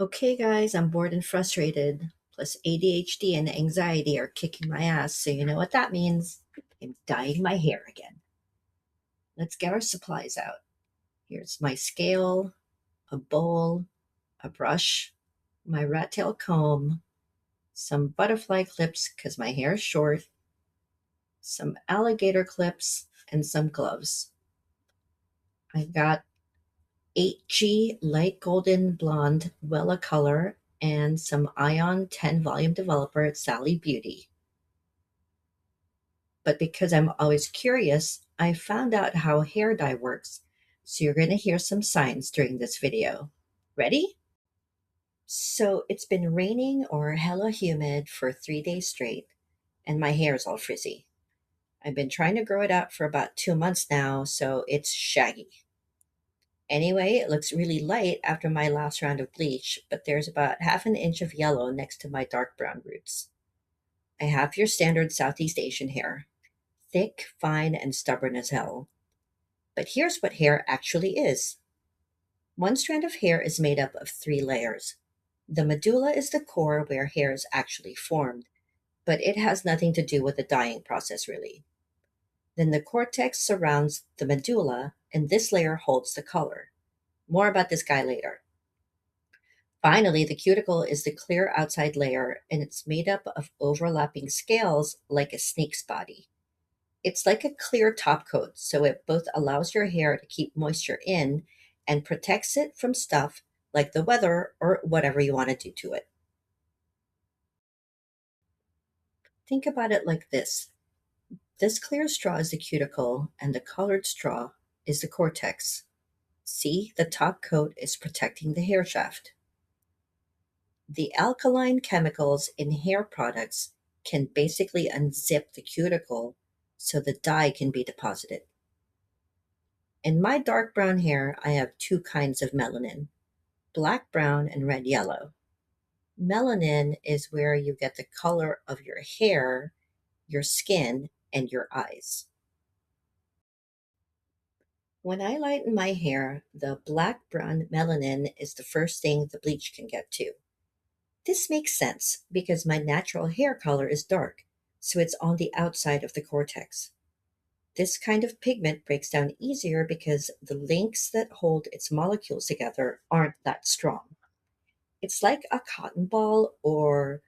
Okay, guys, I'm bored and frustrated. Plus, ADHD and anxiety are kicking my ass, so you know what that means. I'm dyeing my hair again. Let's get our supplies out. Here's my scale, a bowl, a brush, my rat tail comb, some butterfly clips because my hair is short, some alligator clips, and some gloves. I got 8G light golden blonde Wella color and some Ion 10 volume developer at Sally Beauty. But because I'm always curious, I found out how hair dye works. So you're going to hear some signs during this video. Ready? So it's been raining or hella humid for 3 days straight, and my hair is all frizzy. I've been trying to grow it out for about 2 months now, so it's shaggy. Anyway, it looks really light after my last round of bleach, but there's about half an inch of yellow next to my dark brown roots. I have your standard Southeast Asian hair, thick, fine, and stubborn as hell. But here's what hair actually is. One strand of hair is made up of three layers. The medulla is the core where hair is actually formed, but it has nothing to do with the dyeing process, really. Then the cortex surrounds the medulla, and this layer holds the color. More about this guy later. Finally, the cuticle is the clear outside layer, and it's made up of overlapping scales like a snake's body. It's like a clear top coat, so it both allows your hair to keep moisture in and protects it from stuff like the weather or whatever you want to do to it. Think about it like this: this clear straw is the cuticle, and the colored straw is the cortex. See, the top coat is protecting the hair shaft. The alkaline chemicals in hair products can basically unzip the cuticle so the dye can be deposited. In my dark brown hair, I have two kinds of melanin: black brown and red yellow. Melanin is where you get the color of your hair, your skin, and your eyes. When I lighten my hair, the black brown melanin is the first thing the bleach can get to. This makes sense because my natural hair color is dark, so it's on the outside of the cortex. This kind of pigment breaks down easier because the links that hold its molecules together aren't that strong. It's like a cotton ball or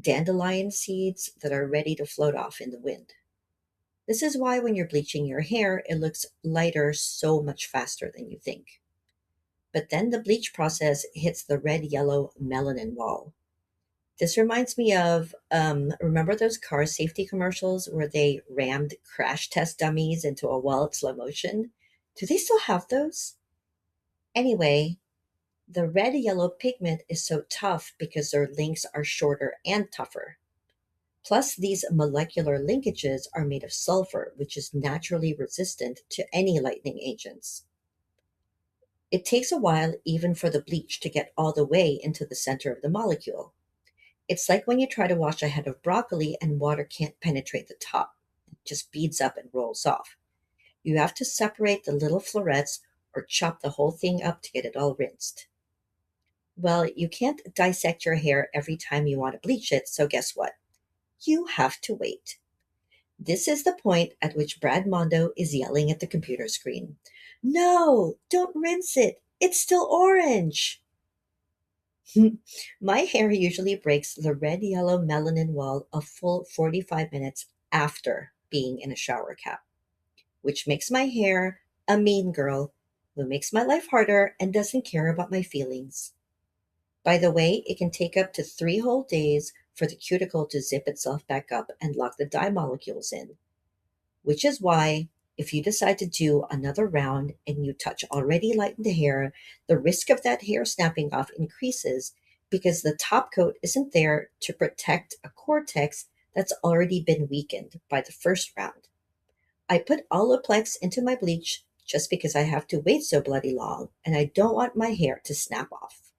dandelion seeds that are ready to float off in the wind. This is why when you're bleaching your hair, it looks lighter so much faster than you think. But then the bleach process hits the red yellow melanin wall. This reminds me of remember those car safety commercials where they rammed crash test dummies into a wall at slow motion? Do they still have those? Anyway, the red yellow pigment is so tough because their links are shorter and tougher. Plus, these molecular linkages are made of sulfur, which is naturally resistant to any lightning agents. It takes a while even for the bleach to get all the way into the center of the molecule. It's like when you try to wash a head of broccoli and water can't penetrate the top. It just beads up and rolls off. You have to separate the little florets or chop the whole thing up to get it all rinsed. Well, you can't dissect your hair every time you want to bleach it, so guess what? You have to wait. This is the point at which Brad Mondo is yelling at the computer screen. No, don't rinse it. It's still orange. My hair usually breaks the red yellow melanin wall a full 45 minutes after being in a shower cap, which makes my hair a mean girl who makes my life harder and doesn't care about my feelings. By the way, it can take up to 3 whole days for the cuticle to zip itself back up and lock the dye molecules in, which is why if you decide to do another round and you touch already lightened hair, the risk of that hair snapping off increases because the top coat isn't there to protect a cortex that's already been weakened by the first round. I put Olaplex into my bleach just because I have to wait so bloody long and I don't want my hair to snap off.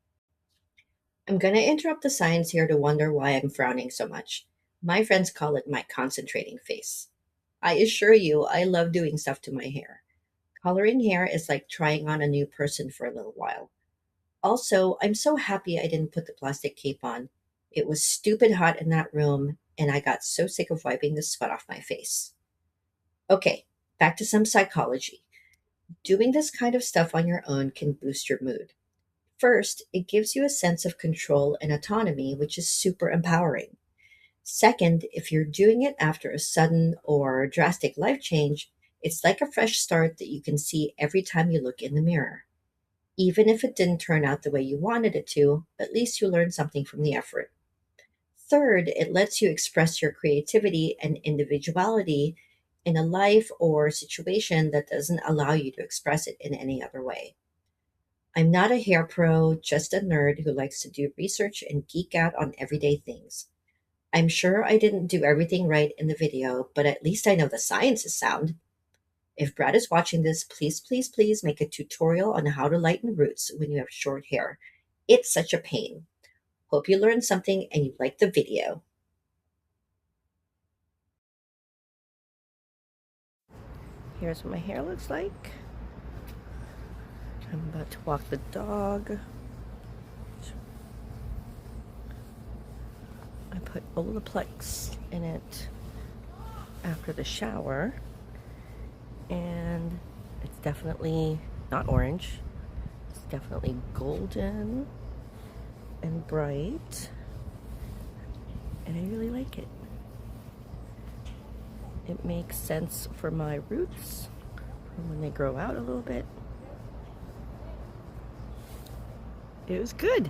I'm going to interrupt the science here to wonder why I'm frowning so much. My friends call it my concentrating face. I assure you, I love doing stuff to my hair. Coloring hair is like trying on a new person for a little while. Also, I'm so happy I didn't put the plastic cape on. It was stupid hot in that room, and I got so sick of wiping the sweat off my face. Okay, back to some psychology. Doing this kind of stuff on your own can boost your mood. First, it gives you a sense of control and autonomy, which is super empowering. Second, if you're doing it after a sudden or drastic life change, it's like a fresh start that you can see every time you look in the mirror. Even if it didn't turn out the way you wanted it to, at least you learned something from the effort. Third, it lets you express your creativity and individuality in a life or situation that doesn't allow you to express it in any other way. I'm not a hair pro, just a nerd who likes to do research and geek out on everyday things. I'm sure I didn't do everything right in the video, but at least I know the science is sound. If Brad is watching this, please, please, please make a tutorial on how to lighten roots when you have short hair. It's such a pain. Hope you learned something and you liked the video. Here's what my hair looks like. I'm about to walk the dog. I put Olaplex in it after the shower, and it's definitely not orange. It's definitely golden and bright, and I really like it. It makes sense for my roots from when they grow out a little bit. It was good.